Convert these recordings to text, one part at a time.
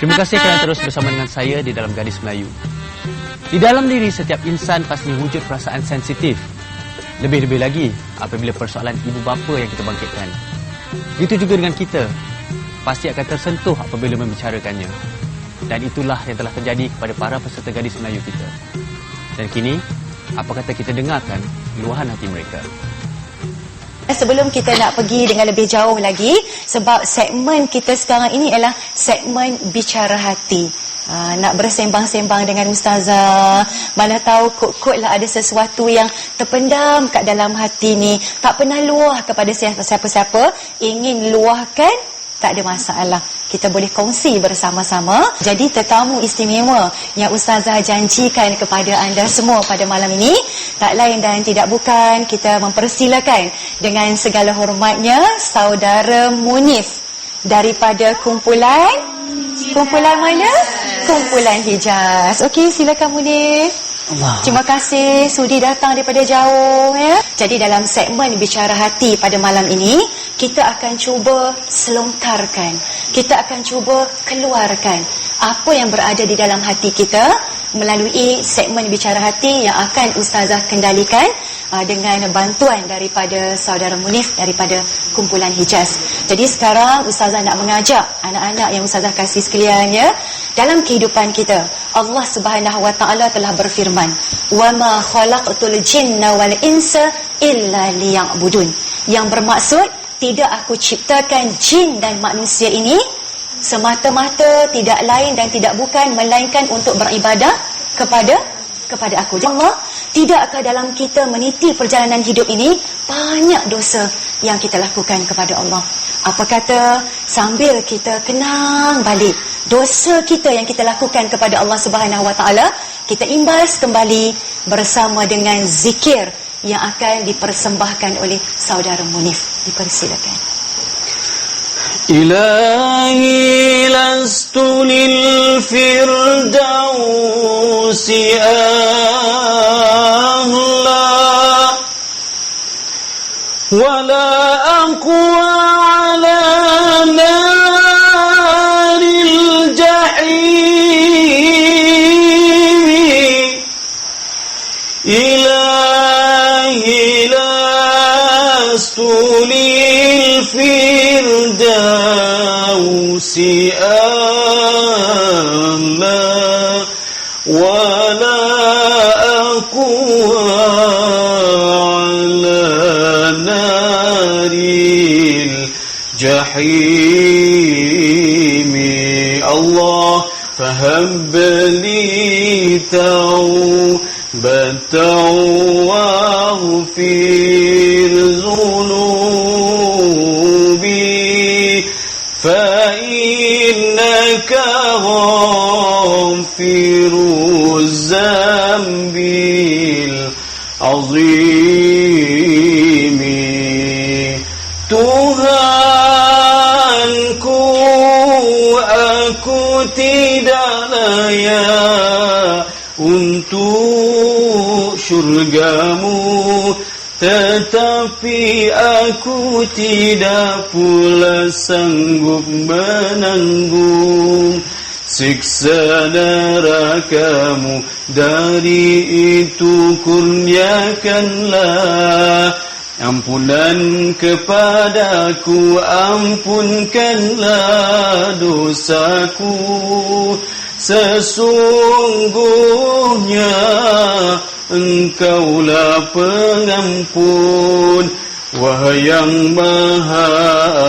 Terima kasih kerana terus bersama dengan saya di dalam Gadis Melayu. Di dalam diri setiap insan pasti wujud perasaan sensitif. Lebih-lebih lagi apabila persoalan ibu bapa yang kita bangkitkan. Itu juga dengan kita. Pasti akan tersentuh apabila membicarakannya. Dan itulah yang telah terjadi kepada para peserta Gadis Melayu kita. Dan kini, apa kata kita dengarkan luahan hati mereka. Sebelum kita nak pergi dengan lebih jauh lagi, sebab segmen kita sekarang ini adalah segmen bicara hati. Nak bersembang-sembang dengan Ustazah, mana tahu kod-kod lah ada sesuatu yang terpendam kat dalam hati ni, tak pernah luah kepada siapa-siapa, ingin luahkan, tak ada masalah. Kita boleh kongsi bersama-sama. Jadi tetamu istimewa yang Ustazah janjikan kepada anda semua pada malam ini, tak lain dan tidak bukan, kita mempersilakan dengan segala hormatnya Saudara Munif daripada kumpulan mana? Kumpulan Hijaz. Okey, silakan Munif. Terima kasih sudi datang daripada jauh ya. Jadi dalam segmen bicara hati pada malam ini, kita akan cuba selongkarkan, kita akan cuba keluarkan apa yang berada di dalam hati kita melalui segmen bicara hati yang akan Ustazah kendalikan dengan bantuan daripada Saudara Munif daripada kumpulan Hijaz. Jadi sekarang Ustazah nak mengajak anak-anak yang Ustazah kasih sekalian ya, dalam kehidupan kita Allah Subhanahu Wa Taala telah berfirman, "Wa ma khalaqtul jinna wal insa illa liya'budun." Yang bermaksud, tidak aku ciptakan jin dan manusia ini semata-mata tidak lain dan tidak bukan melainkan untuk beribadah kepada aku. Allah, tidakkah dalam kita meniti perjalanan hidup ini banyak dosa yang kita lakukan kepada Allah? Apa kata sambil kita kenang balik dosa kita yang kita lakukan kepada Allah Subhanahu Wa Taala, kita imbas kembali bersama dengan zikir yang akan dipersembahkan oleh Saudara Munif. Dipersilakan. إلهي لست للفردوس أهلا ولا أقوى على نار الجحيم إلهي لست للفردوس أعلى ولا أقوى على نار الجحيم الله فهب لي توبة واغفر ذنوبي فإنك غافر الذنب العظيم Tuhanku, aku tidak layak untuk syurgamu, tetapi aku tidak pula sanggup menanggung siksa nerakamu. Dari itu kurniakanlah ampunan kepadaku, ampunkanlah dosaku. Sesungguhnya Engkaulah pengampun, wahai yang Maha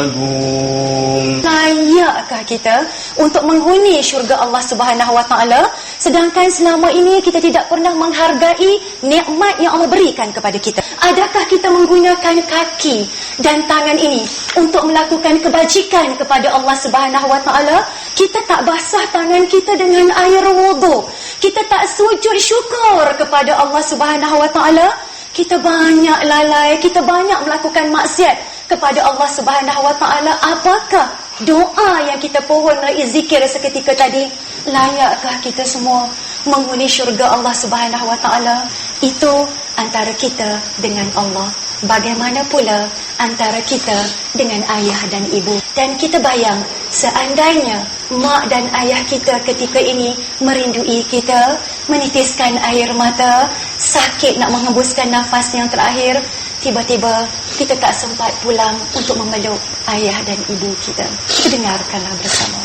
Agung. Layakkah kita untuk menghuni syurga Allah Subhanahu Wa Taala, sedangkan selama ini kita tidak pernah menghargai nikmat yang Allah berikan kepada kita? Adakah kita menggunakan kaki dan tangan ini untuk melakukan kebajikan kepada Allah Subhanahu Wa Taala? Kita tak basah tangan kita dengan air wudu. Kita tak sujud syukur kepada Allah Subhanahu Wa Taala. Kita banyak lalai, kita banyak melakukan maksiat kepada Allah Subhanahu Wa Taala. Apakah doa yang kita pohon melalui zikir seketika tadi, layakkah kita semua menghuni syurga Allah Subhanahu Wa Taala? Itu antara kita dengan Allah. Bagaimana pula antara kita dengan ayah dan ibu? Dan kita bayang, seandainya mak dan ayah kita ketika ini merindui kita, menitiskan air mata, sakit nak menghembuskan nafas yang terakhir. Tiba-tiba kita tak sempat pulang untuk memeluk ayah dan ibu kita. Kita dengarkanlah bersama.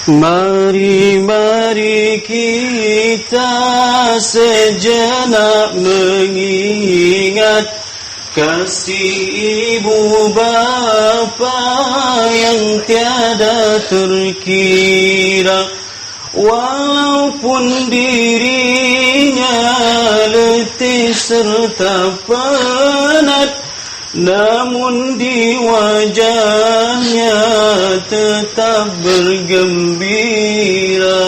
Mari kita sejenak mengingat kasih ibu bapa yang tiada terkira. Walaupun dirinya letih serta penat, namun di wajahnya tetap bergembira.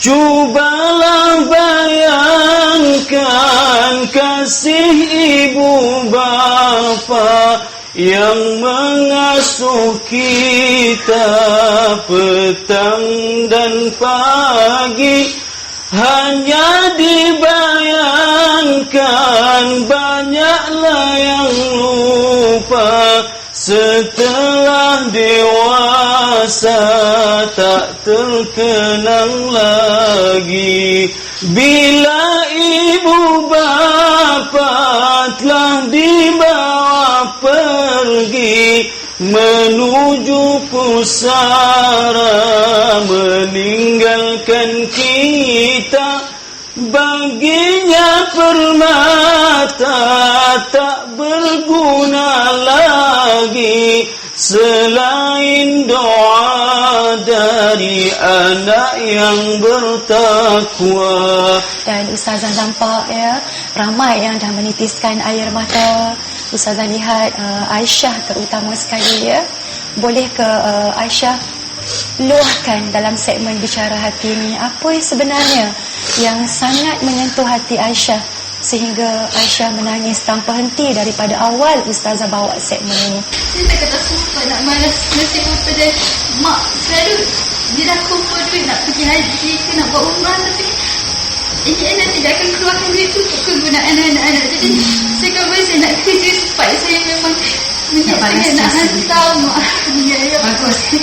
Cubalah bayangkan kasih ibu bapa yang mengasuh kita petang dan pagi. Hanya dibayangkan banyaklah yang lupa, setelah dewasa tak terkenang lagi. Bila ibu bapa telah dibawa pergi menuju pusara, meninggalkan kita, baginya permata tak berguna lagi selain doa dari anak yang bertakwa. Dan Ustazah nampak ya, ramai yang dah menitiskan air mata. Ustazah lihat Aisyah terutama sekali ya. Boleh ke Aisyah luahkan dalam segmen bicara hati ini apa yang sebenarnya yang sangat menyentuh hati Aisyah sehingga Aisyah menangis tanpa henti daripada awal Ustazah bawa segmen ini. Dia tak kata kumpul nak malas nasi kumpul dan mak selalu dia dah kumpul duit nak pergi haji ke nak buat umrah, tapi Encik tidak akan keluarkan duit itu untuk kegunaan anak-anak. Jadi saya kata saya nak kerja supaya saya memang menyatakan nak hantar mak. Ya, Bagus.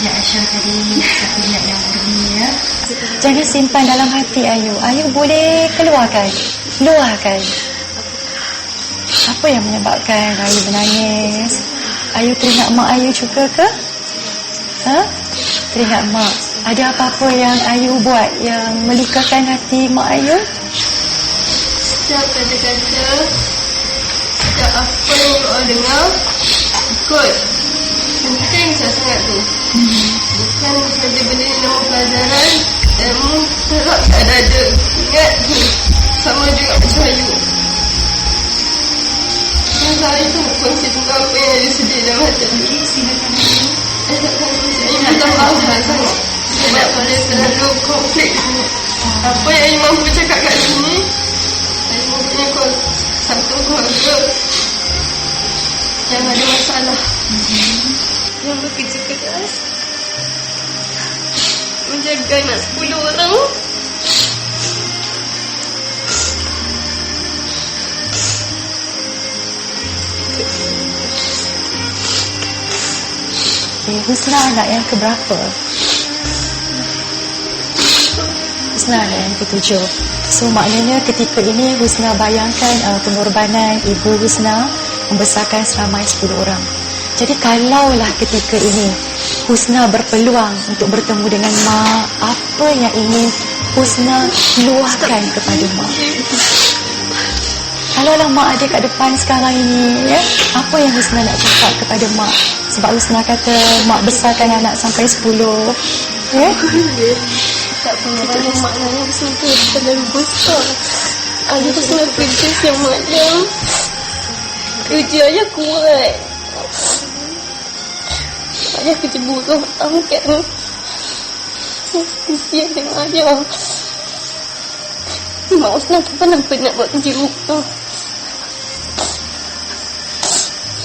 Ya Aisyah tadi satu niat yang murni ya. Jangan simpan dalam hati Ayu. Ayu boleh keluarkan. Luahkan. Apa yang menyebabkan Ayu menangis? Ayu teringat mak Ayu juga ke? Teringat mak. Ada apa-apa yang Ayu buat yang melukakan hati mak Ayu? setiap kata-kata, setiap apa yang orang dengar, ikut. Penting sangat tu. Bukan saja benda yang nama pelajaran, ilmu terap tak ada. Ingat tu, sama juga macam Ayu. Saat itu kongsi tentang apa yang Ayu sedih dalam hati. Saya minta maaf sangat. Sebab saya terlalu kompleks. Apa yang Ayu mampu cakap kat sini, Ayu mempunyai satu keluarga yang ada masalah, yang bekerja keras menjaga anak 10 orang. Husna anak yang keberapa? Husna anak yang ke-7. So maknanya ketika ini Husna bayangkan pengorbanan ibu Husna membesarkan seramai 10 orang. Jadi kalaulah ketika ini Husna berpeluang untuk bertemu dengan mak, apa yang ingin Husna luahkan kepada mak? Kalaulah mak ada kat depan sekarang ini ya, apa yang Husna nak cakap kepada mak? Sebab Husna kata mak besarkan anak sampai 10 ya? Tak punya mana maknanya sampai terlalu besar. Ayah Husna kerja siang malam, kerja ayah kuat. Ayah kerja buruh angkat. Kesian dengan ayah. Mak Husna tak pernah penat buat kerja rumah.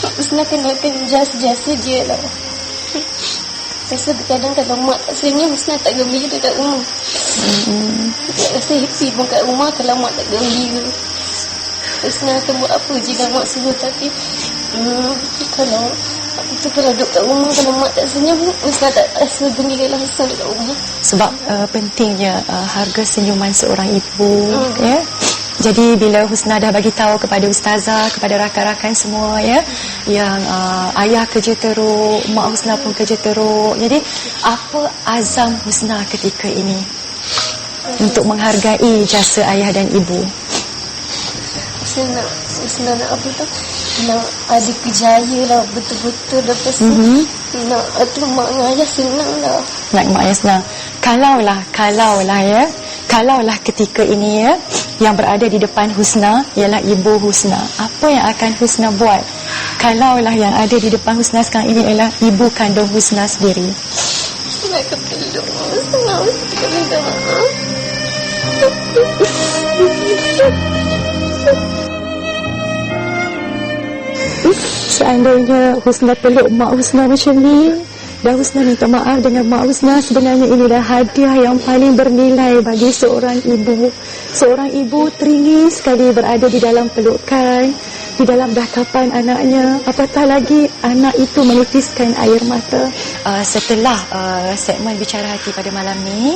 Mak Husna kenalkan jasa-jasa je lah. Rasa kadang kalau mak tak senyum, Husna tak gembira kat rumah. Tak rasa happy pun kat rumah kalau mak tak gembira. Husna akan buat apa je dah mak suruh, tapi kalau Itu kalau duduk kat rumah, kalau mak tak senyum, Husna tak rasa gembira langsung dekat rumah. Sebab pentingnya harga senyuman seorang ibu, ya. Jadi bila Husna dah bagi tahu kepada ustazah, kepada rakan-rakan semua, ya, yang ayah kerja teruk, mak Husna pun kerja teruk. Jadi apa azam Husna ketika ini untuk menghargai jasa ayah dan ibu? Husna nak apa tu? Nak ada kejaya lah, betul-betul lepas tu. Nak tu mak dengan ayah senang lah. Nak mak ayah senang. Kalaulah ya, kalaulah ketika ini ya, yang berada di depan Husna ialah ibu Husna, apa yang akan Husna buat? Kalaulah yang ada di depan Husna sekarang ini ialah ibu kandung Husna sendiri. Nak kepeluk, senang kita minta maaf. Seandainya Husna peluk mak Husna macam ni, dan Husna minta maaf dengan mak Husna, sebenarnya inilah hadiah yang paling bernilai bagi seorang ibu. Seorang ibu teringin sekali berada di dalam pelukan, di dalam dakapan anaknya, apatah lagi anak itu menitiskan air mata. Setelah segmen Bicara Hati pada malam ni,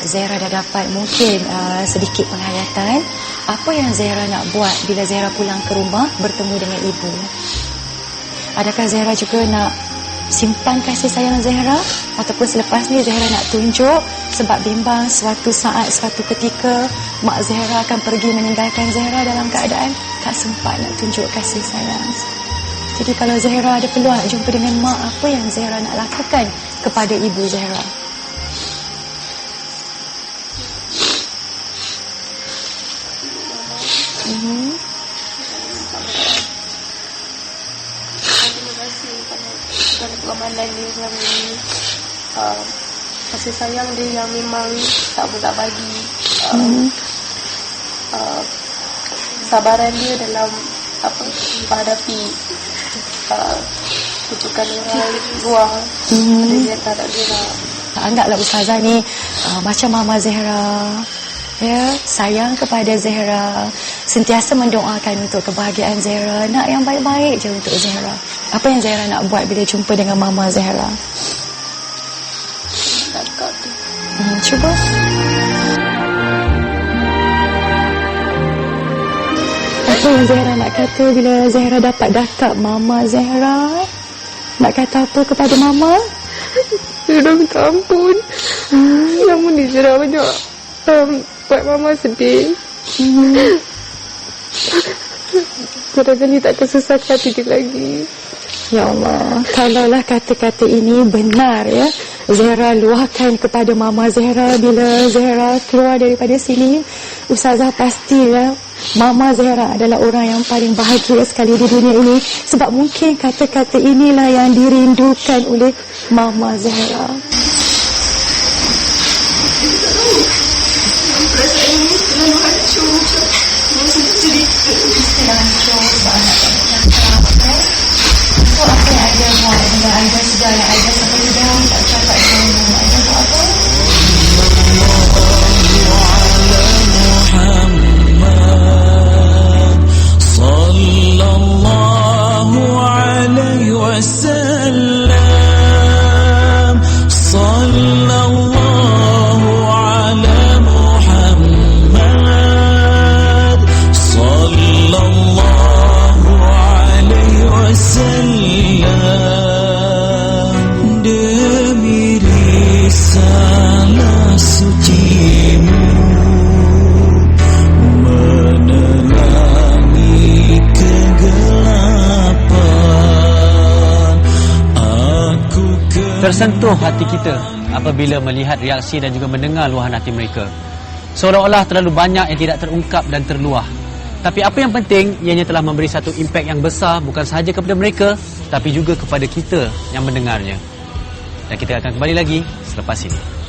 Zahra dah dapat mungkin sedikit penghayatan apa yang Zahra nak buat bila Zahra pulang ke rumah bertemu dengan ibu. Adakah Zahra juga nak simpan kasih sayang Zahra, ataupun selepas ni Zahra nak tunjuk sebab bimbang suatu saat, suatu ketika mak Zahra akan pergi meninggalkan Zahra dalam keadaan tak sempat nak tunjuk kasih sayang. Jadi kalau Zahra ada peluang nak jumpa dengan mak, apa yang Zahra nak lakukan kepada ibu Zahra? Terima kasih kerana pengamalan dia selama ini. Kasih sayang dia yang memang tak boleh bagi. Sabaran dia dalam menghadapi kutukan orang luar. Dia tak ada dia nak. Anggaplah ustazah ni macam Mama Zahra, ya, sayang kepada Zahra, sentiasa mendoakan untuk kebahagiaan Zahra, nak yang baik-baik je untuk Zahra. Apa yang Zahra nak buat bila jumpa dengan Mama Zahra? Cakap tu. Cuba. Apa yang Zahra nak kata bila Zahra dapat dakap Mama Zahra? Nak kata apa kepada Mama? Zahra minta ampun. Namun ni Zahra banyak buat Mama sedih. Barangkali tak kesusahkan hati dia lagi. Ya Allah, kalaulah kata-kata ini benar, ya, Zahra luahkan kepada Mama Zahra bila Zahra keluar daripada sini, ustazah pastilah Mama Zahra adalah orang yang paling bahagia sekali di dunia ini, sebab mungkin kata-kata inilah yang dirindukan oleh Mama Zahra. Perasaan ini selalu hancur macam masa cerita. Mesti hancur sebab anak tak nak cakap. So apa yang Aida buat dengan Aida sudah, yang Aida sampai sudah tak cakap dengan Aida buat apa? Sallallahu alaihi wasallam, sallallahu ala Muhammad, sallallahu alaihi wasallam. Demi risalah sucimu menerangi kegelapan, aku Tersentuh hati kita apabila melihat reaksi dan juga mendengar luahan hati mereka. Seolah-olah terlalu banyak yang tidak terungkap dan terluah. Tapi apa yang penting, ianya telah memberi satu impak yang besar bukan sahaja kepada mereka, tapi juga kepada kita yang mendengarnya. Dan kita akan kembali lagi selepas ini.